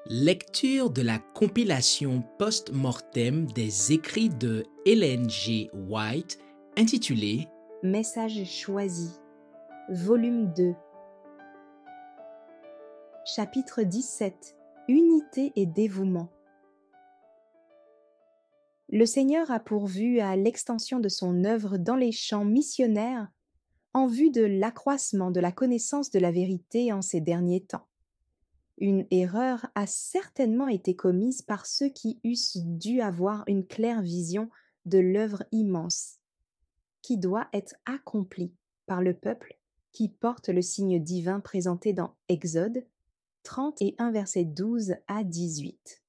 Lecture de la compilation post-mortem des écrits de Ellen G. White intitulée Message choisi, volume 2. Chapitre 17. Unité et dévouement. Le Seigneur a pourvu à l'extension de son œuvre dans les champs missionnaires en vue de l'accroissement de la connaissance de la vérité en ces derniers temps. Une erreur a certainement été commise par ceux qui eussent dû avoir une claire vision de l'œuvre immense qui doit être accomplie par le peuple qui porte le signe divin présenté dans Exode 31 versets 12 à 18.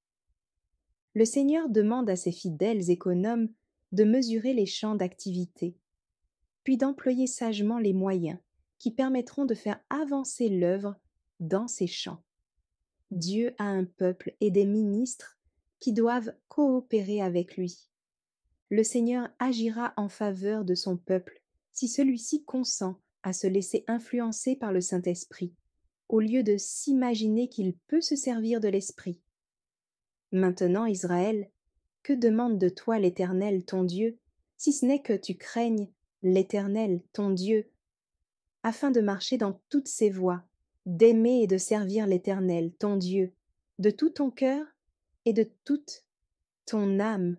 Le Seigneur demande à ses fidèles économes de mesurer les champs d'activité, puis d'employer sagement les moyens qui permettront de faire avancer l'œuvre dans ces champs. Dieu a un peuple et des ministres qui doivent coopérer avec lui. Le Seigneur agira en faveur de son peuple si celui-ci consent à se laisser influencer par le Saint-Esprit, au lieu de s'imaginer qu'il peut se servir de l'Esprit. Maintenant, Israël, que demande de toi l'Éternel, ton Dieu, si ce n'est que tu craignes l'Éternel, ton Dieu, afin de marcher dans toutes ses voies, d'aimer et de servir l'Éternel, ton Dieu, de tout ton cœur et de toute ton âme,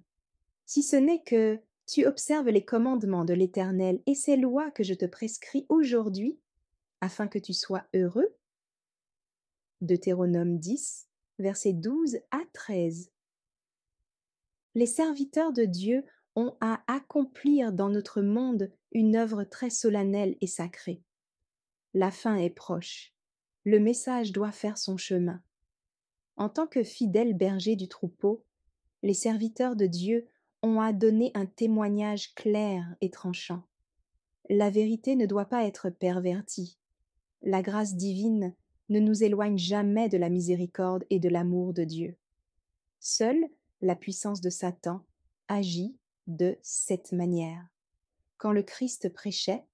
si ce n'est que tu observes les commandements de l'Éternel et ses lois que je te prescris aujourd'hui, afin que tu sois heureux. Deutéronome 10, versets 12 à 13. Les serviteurs de Dieu ont à accomplir dans notre monde une œuvre très solennelle et sacrée. La fin est proche. Le message doit faire son chemin. En tant que fidèles bergers du troupeau, les serviteurs de Dieu ont à donner un témoignage clair et tranchant. La vérité ne doit pas être pervertie. La grâce divine ne nous éloigne jamais de la miséricorde et de l'amour de Dieu. Seule la puissance de Satan agit de cette manière. Quand le Christ prêchait,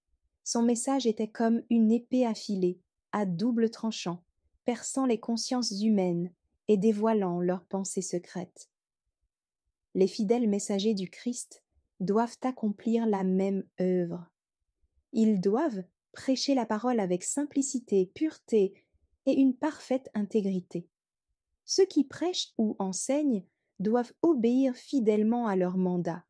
son message était comme une épée affilée, à double tranchant, perçant les consciences humaines et dévoilant leurs pensées secrètes. Les fidèles messagers du Christ doivent accomplir la même œuvre. Ils doivent prêcher la parole avec simplicité, pureté et une parfaite intégrité. Ceux qui prêchent ou enseignent doivent obéir fidèlement à leur mandat.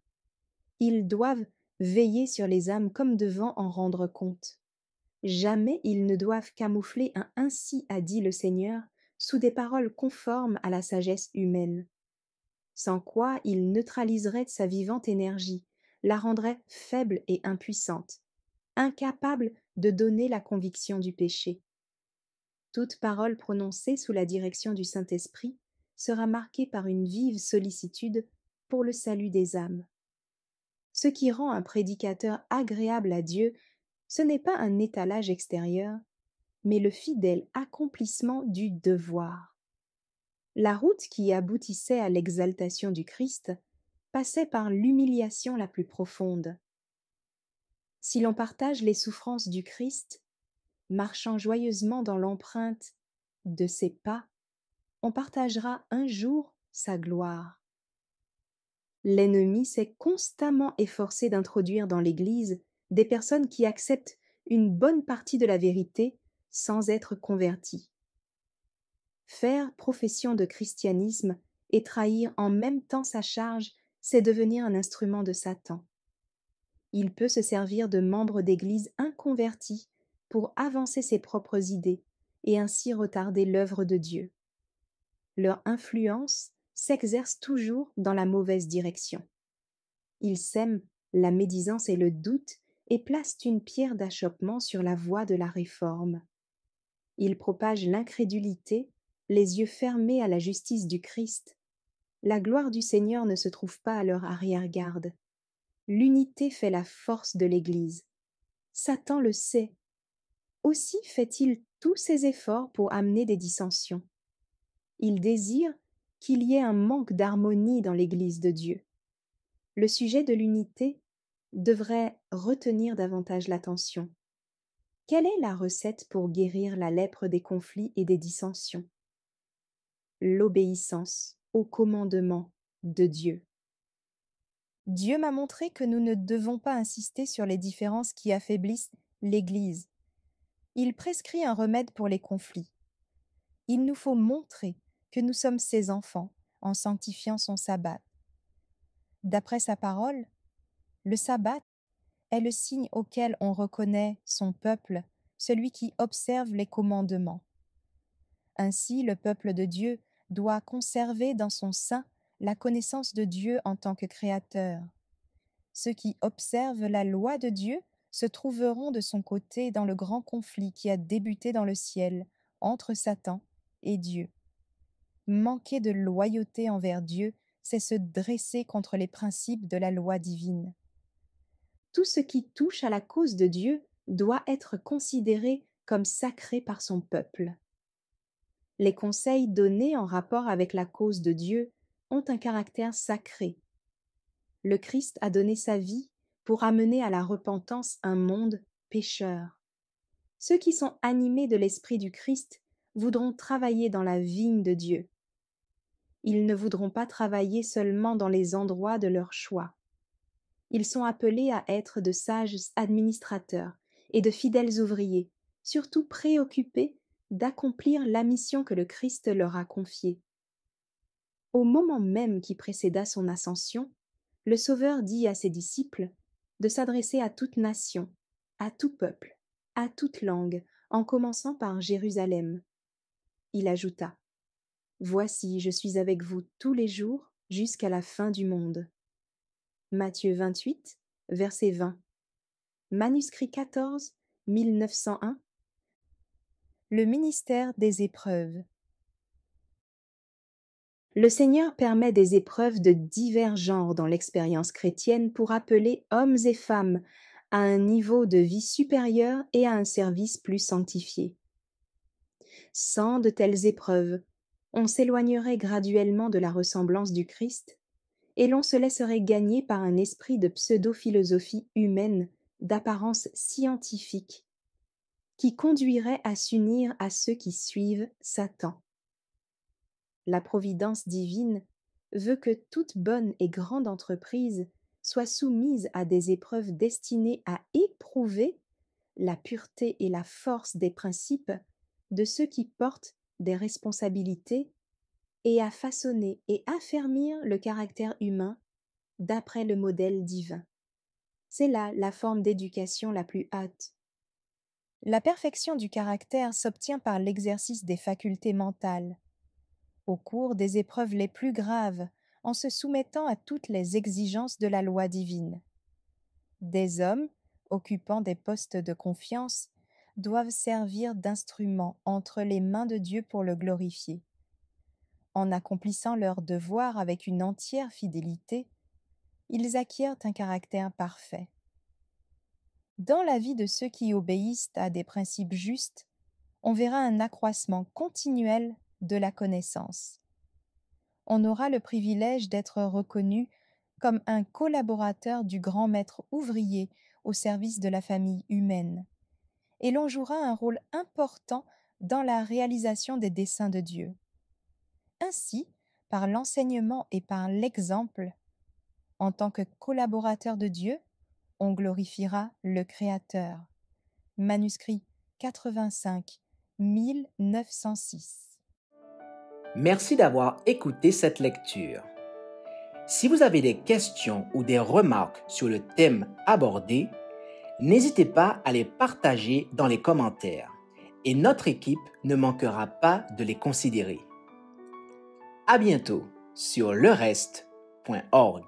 Ils doivent veiller sur les âmes comme devant en rendre compte. Jamais ils ne doivent camoufler un « ainsi a dit le Seigneur » sous des paroles conformes à la sagesse humaine. Sans quoi ils neutraliseraient sa vivante énergie, la rendraient faible et impuissante, incapable de donner la conviction du péché. Toute parole prononcée sous la direction du Saint-Esprit sera marquée par une vive sollicitude pour le salut des âmes. Ce qui rend un prédicateur agréable à Dieu, ce n'est pas un étalage extérieur, mais le fidèle accomplissement du devoir. La route qui aboutissait à l'exaltation du Christ passait par l'humiliation la plus profonde. Si l'on partage les souffrances du Christ, marchant joyeusement dans l'empreinte de ses pas, on partagera un jour sa gloire. L'ennemi s'est constamment efforcé d'introduire dans l'Église des personnes qui acceptent une bonne partie de la vérité sans être converties. Faire profession de christianisme et trahir en même temps sa charge, c'est devenir un instrument de Satan. Il peut se servir de membres d'Église inconvertis pour avancer ses propres idées et ainsi retarder l'œuvre de Dieu. Leur influence s'exerce toujours dans la mauvaise direction. Ils sèment la médisance et le doute et placent une pierre d'achoppement sur la voie de la réforme. Ils propagent l'incrédulité, les yeux fermés à la justice du Christ. La gloire du Seigneur ne se trouve pas à leur arrière-garde. L'unité fait la force de l'Église. Satan le sait. Aussi fait-il tous ses efforts pour amener des dissensions. Il désire qu'il y ait un manque d'harmonie dans l'Église de Dieu. Le sujet de l'unité devrait retenir davantage l'attention. Quelle est la recette pour guérir la lèpre des conflits et des dissensions? l'obéissance aux commandements de Dieu. Dieu m'a montré que nous ne devons pas insister sur les différences qui affaiblissent l'Église. Il prescrit un remède pour les conflits. Il nous faut montrer que nous sommes ses enfants en sanctifiant son sabbat. D'après sa parole, le sabbat est le signe auquel on reconnaît son peuple, celui qui observe les commandements. Ainsi, le peuple de Dieu doit conserver dans son sein la connaissance de Dieu en tant que Créateur. Ceux qui observent la loi de Dieu se trouveront de son côté dans le grand conflit qui a débuté dans le ciel entre Satan et Dieu. Manquer de loyauté envers Dieu, c'est se dresser contre les principes de la loi divine. Tout ce qui touche à la cause de Dieu doit être considéré comme sacré par son peuple. Les conseils donnés en rapport avec la cause de Dieu ont un caractère sacré. Le Christ a donné sa vie pour amener à la repentance un monde pécheur. Ceux qui sont animés de l'Esprit du Christ voudront travailler dans la vigne de Dieu. Ils ne voudront pas travailler seulement dans les endroits de leur choix. Ils sont appelés à être de sages administrateurs et de fidèles ouvriers, surtout préoccupés d'accomplir la mission que le Christ leur a confiée. Au moment même qui précéda son ascension, le Sauveur dit à ses disciples de s'adresser à toute nation, à tout peuple, à toute langue, en commençant par Jérusalem. Il ajouta : « Voici, je suis avec vous tous les jours jusqu'à la fin du monde. » Matthieu 28, verset 20. Manuscrit 14, 1901. Le ministère des épreuves. Le Seigneur permet des épreuves de divers genres dans l'expérience chrétienne pour appeler hommes et femmes à un niveau de vie supérieur et à un service plus sanctifié. Sans de telles épreuves, on s'éloignerait graduellement de la ressemblance du Christ et l'on se laisserait gagner par un esprit de pseudo-philosophie humaine d'apparence scientifique qui conduirait à s'unir à ceux qui suivent Satan. La providence divine veut que toute bonne et grande entreprise soit soumise à des épreuves destinées à éprouver la pureté et la force des principes de ceux qui portent des responsabilités et à façonner et affermir le caractère humain d'après le modèle divin. C'est là la forme d'éducation la plus haute. La perfection du caractère s'obtient par l'exercice des facultés mentales, au cours des épreuves les plus graves, en se soumettant à toutes les exigences de la loi divine. Des hommes, occupant des postes de confiance, doivent servir d'instruments entre les mains de Dieu pour le glorifier. En accomplissant leur devoir avec une entière fidélité, ils acquièrent un caractère parfait. Dans la vie de ceux qui obéissent à des principes justes, on verra un accroissement continuel de la connaissance. On aura le privilège d'être reconnu comme un collaborateur du grand maître ouvrier au service de la famille humaine, et l'on jouera un rôle important dans la réalisation des desseins de Dieu. Ainsi, par l'enseignement et par l'exemple, en tant que collaborateur de Dieu, on glorifiera le Créateur. Manuscrit 85, 1906. Merci d'avoir écouté cette lecture. Si vous avez des questions ou des remarques sur le thème abordé, n'hésitez pas à les partager dans les commentaires et notre équipe ne manquera pas de les considérer. À bientôt sur lereste.org.